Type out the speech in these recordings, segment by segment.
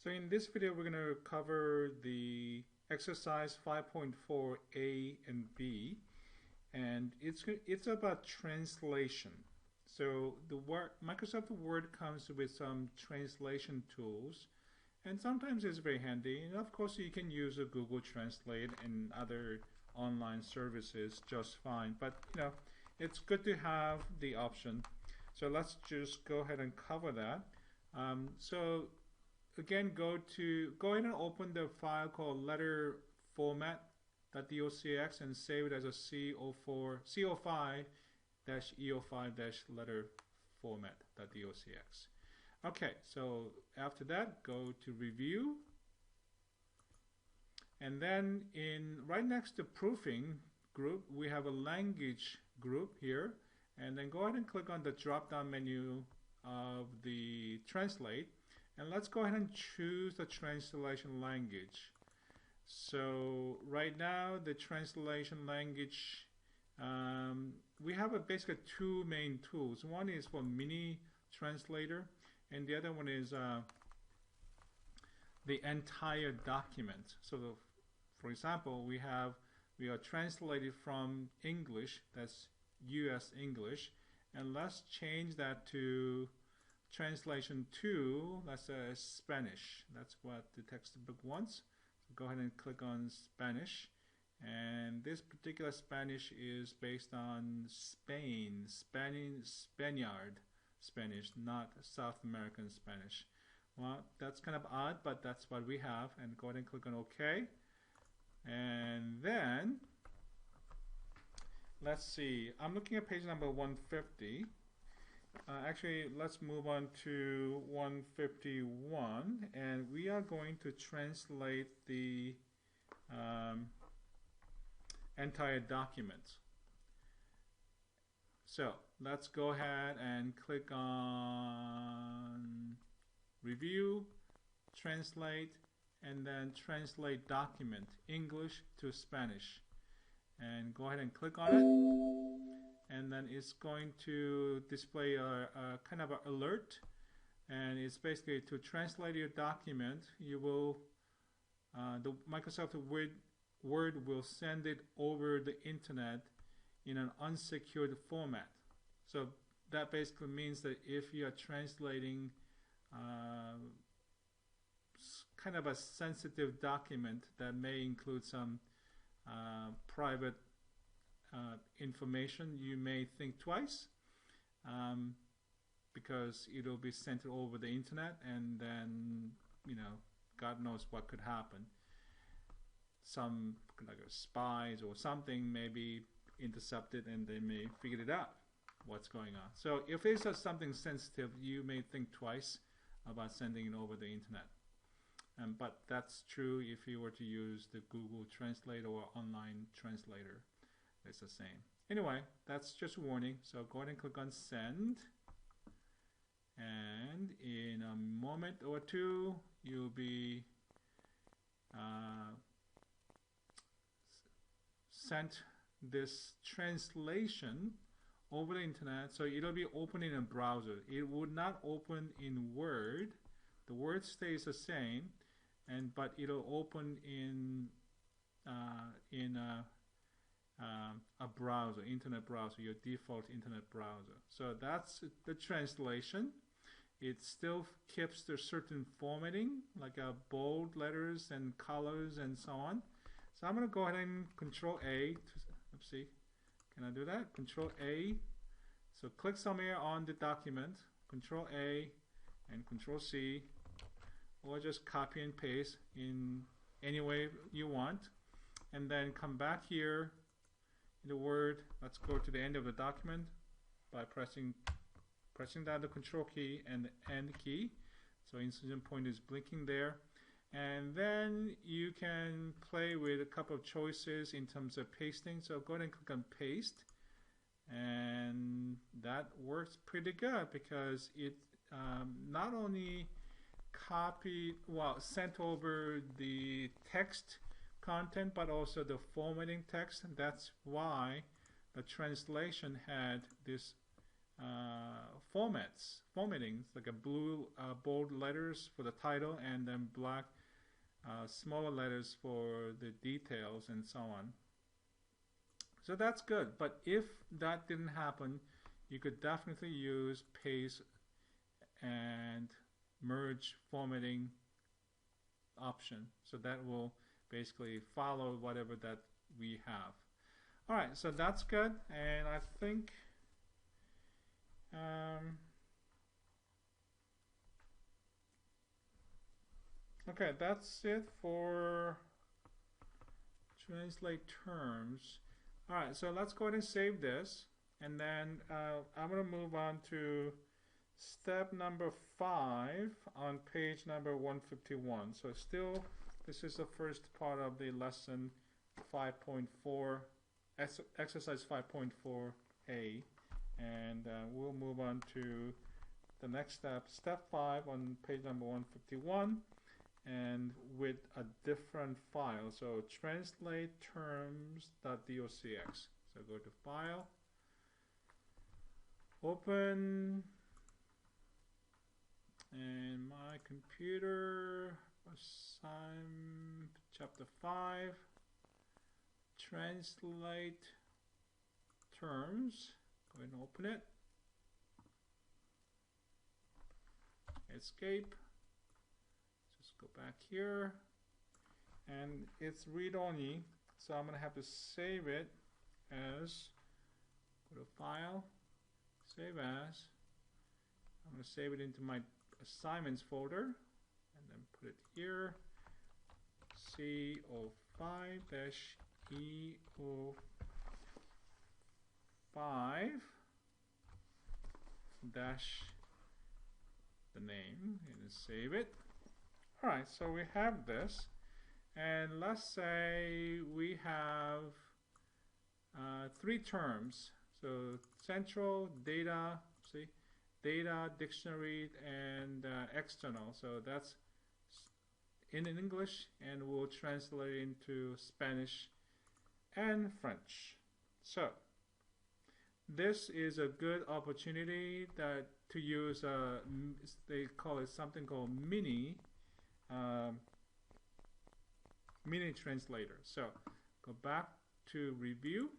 So in this video, we're going to cover the exercise 5.4a and b, and it's about translation. So the Microsoft Word comes with some translation tools, and sometimes it's very handy. And of course, you can use a Google Translate and other online services just fine. But it's good to have the option. So let's just go ahead and cover that. So again, go ahead and open the file called letter format.docx and save it as a CO5-EO5-letter format.docx. Okay, so after that, go to review, and then right next to proofing group, we have a language group here, and then go ahead and click on the drop-down menu of the translate, and let's go ahead and choose the translation language. So right now, the translation language, we have basically two main tools. One is for mini translator, and the other one is the entire document. So for example, we are translated from English, that's US English, and let's change that to translation to, let's say, Spanish. That's what the textbook wants. So go ahead and click on Spanish, and this particular Spanish is based on Spaniard Spanish, not South American Spanish. Well, that's kind of odd, but that's what we have, and go ahead and click on OK. And then let's see, I'm looking at page number 150. Actually, let's move on to 151, and we are going to translate the entire document. So let's go ahead and click on Review, Translate, and then Translate Document, English to Spanish. And go ahead and click on it, and then it's going to display a kind of an alert, and it's basically to translate your document. You will the Microsoft Word will send it over the internet in an unsecured format. So that basically means that if you are translating kind of a sensitive document that may include some private information, you may think twice, because it'll be sent over the internet, and then God knows what could happen. Some like spies or something may be intercepted, and they may figure it out what's going on. So if it's something sensitive, you may think twice about sending it over the internet. But that's true if you were to use the Google Translate or online translator. It's the same. Anyway, that's just a warning. So go ahead and click on Send. And in a moment or two, you'll be sent this translation over the internet. So it'll be open in a browser. It would not open in Word. The Word stays the same, but it'll open in a browser, internet browser, your default internet browser. So that's the translation. It still keeps the certain formatting, like bold letters and colors and so on. So I'm going to go ahead and Control A. Let's see, can I do that? Control A. So click somewhere on the document, Control A and Control C, or just copy and paste in any way you want, and then come back here in the Word. Let's go to the end of the document by pressing down the Control key and the End key. So insertion point is blinking there, and then you can play with a couple of choices in terms of pasting. So go ahead and click on Paste, and that works pretty good because it not only sent over the text content, but also the formatting text. And that's why the translation had this formatting, like a blue bold letters for the title, and then black smaller letters for the details and so on. So that's good. But if that didn't happen, you could definitely use paste and merge formatting option. So that will basically follow whatever that we have. All right, so that's good. And I think okay, that's it for translate terms. All right, so let's go ahead and save this. And then I'm going to move on to step number 5 on page number 151. So still, this is the first part of the lesson 5.4, exercise 5.4a. And we'll move on to the next step, step 5 on page number 151, and with a different file. So translate terms.docx. So go to File, open, and my computer, chapter 5, translate terms. Go ahead and open it. Escape. Just go back here. And it's read-only, so I'm going to have to save it as, go to File, Save As. I'm going to save it into my assignments folder, and then put it here, CO5-EO5 dash the name, and save it. Alright, so we have this, and let's say we have 3 terms. So central, data, see, data, dictionary, and external. So that's in English, and we'll translate it into Spanish and French. So this is a good opportunity that to use they call it something called mini translator. So go back to review,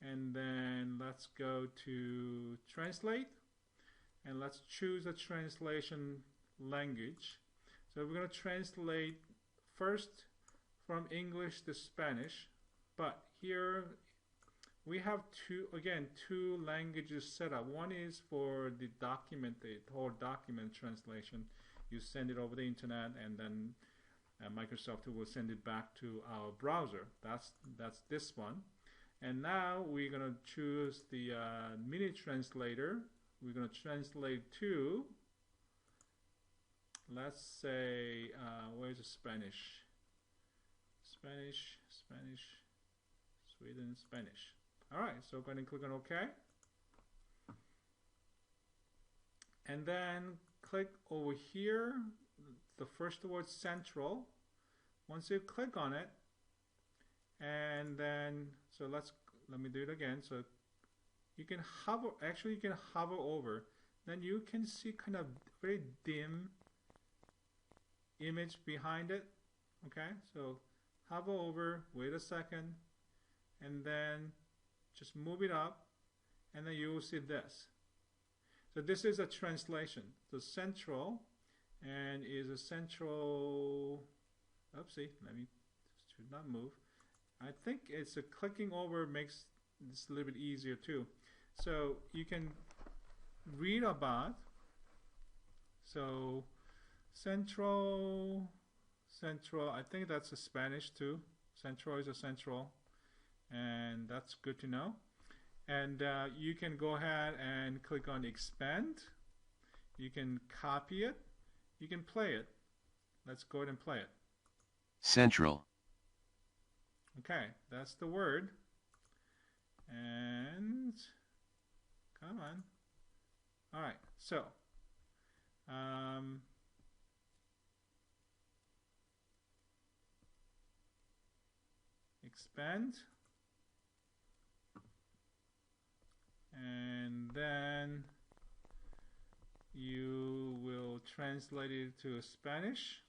and then let's go to translate, and let's choose a translation language. So we're going to translate first from English to Spanish, but here we have two languages set up. One is for the document, the whole document translation. You send it over the internet, and then Microsoft will send it back to our browser. That's this one. And now we're going to choose the mini translator. We're going to translate to, let's say, where's the Spanish? Spanish, Sweden, Spanish. All right, so go ahead and click on OK. And then click over here, the first word, central. Once you click on it, and then, so let me do it again. So you can hover, actually you can hover over, then you can see kind of very dim image behind it. Okay, so hover over, wait a second, and then just move it up, and then you will see this. So this is a translation. The central, and is a central, oopsie, should not move. I think it's a clicking over makes this a little bit easier too. So you can read about, so central, I think that's a Spanish too. Central is a central, and that's good to know. And you can go ahead and click on expand. You can copy it. You can play it. Let's go ahead and play it. Central. Okay, that's the word. And come on. All right, so expand, and then you will translate it to Spanish.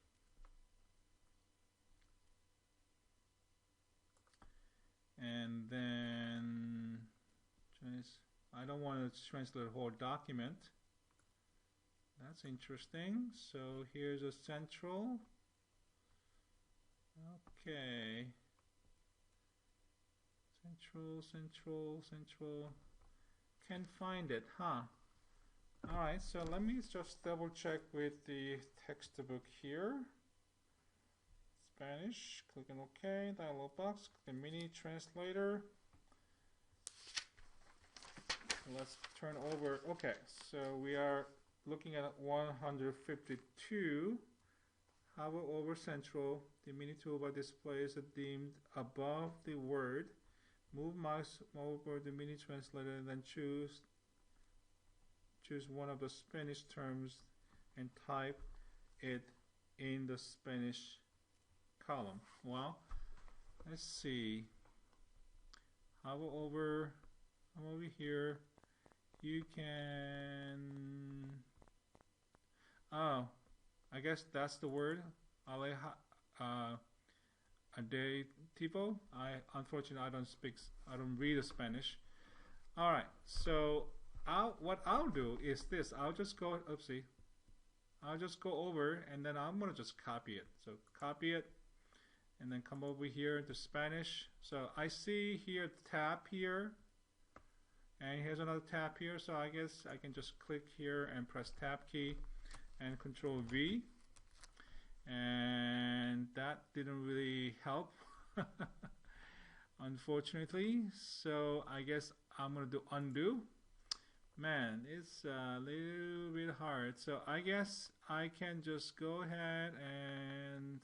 And then I don't want to translate the whole document. That's interesting. So here's a central. Okay. Central. Can't find it, huh? Alright, so let me just double check with the textbook here. Spanish, click on OK, dialog box, the mini translator. Let's turn over. Okay, so we are looking at 152. Hover over central. The mini toolbar displays a deemed above the word. Move mouse over the mini translator and then choose one of the Spanish terms and type it in the Spanish column. Well, let's see. Hover over. I'm over here. You can. Oh, I guess that's the word. Adjetivo. Unfortunately I don't read Spanish. All right, so what I'll do is this. I'll just go over and then I'm gonna just copy it. So copy it and then come over here to Spanish. So I see here tab here, and here's another tab here. So I guess I can just click here and press tab key and Control V. And that didn't really help, unfortunately. So I guess I'm gonna do undo. Man, it's a little bit hard. So I guess I can just go ahead and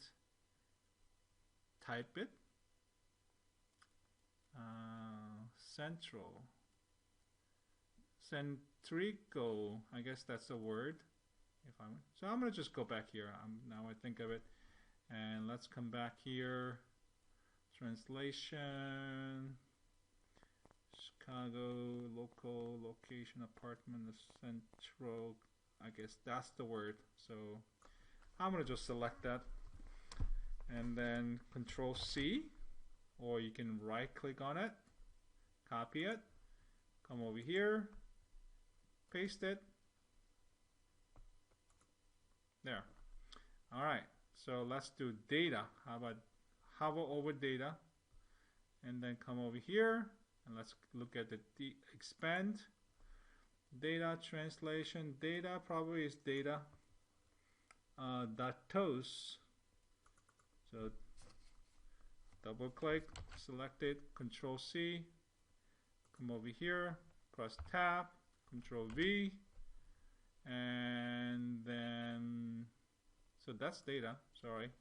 type it. Centrico, I guess that's the word. So I'm gonna just go back here. Now I think of it, and let's come back here. Translation. Chicago, local, location, apartment, central. I guess that's the word. So I'm gonna just select that, and then Control C, or you can right click on it, copy it, come over here, paste it. There. Alright, so let's do data. How about hover over data and then come over here and let's look at the expand. Data translation. Data probably is data. Datos. So double click, select it, Control C, come over here, press tab, Control V, and then, so that's data, sorry,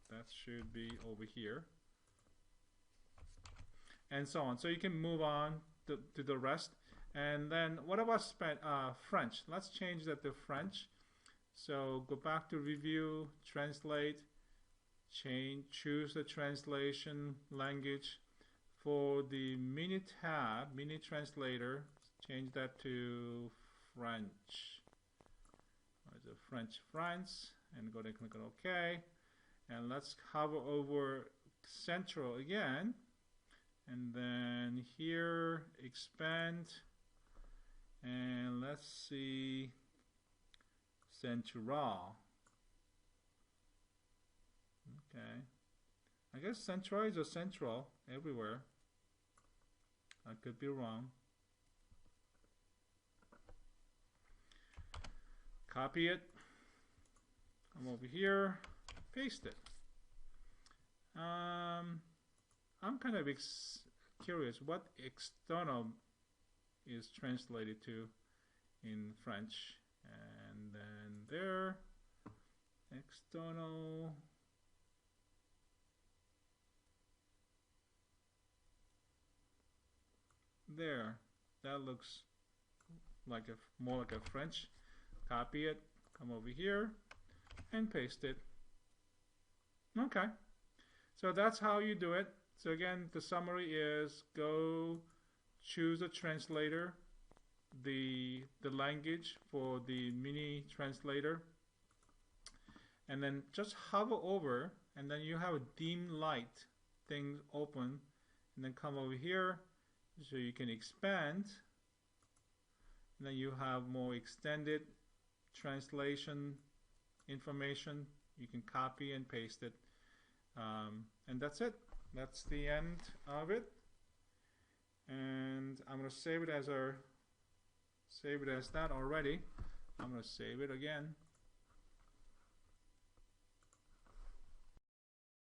that should be over here, and so on. So you can move on to the rest. And then what about French? Let's change that to French. So go back to review, translate, choose the translation language. For the mini tab, mini translator, change that to French. French, France, and go ahead and click on OK. And let's hover over Central again, and then here expand, and let's see Central. Okay, I guess Central is a central everywhere. I could be wrong. Copy it, come over here, paste it. I'm kind of curious what external is translated to in French, and then there, external. There, that looks like more like a French. Copy it, come over here, and paste it. Okay, so that's how you do it. So again, the summary is go choose a translator, the language for the mini translator, and then just hover over, and then you have a dim light thing open, and then come over here so you can expand, and then you have more extended translation information. You can copy and paste it, and that's it. That's the end of it. And I'm going to save it as that already. I'm going to save it again.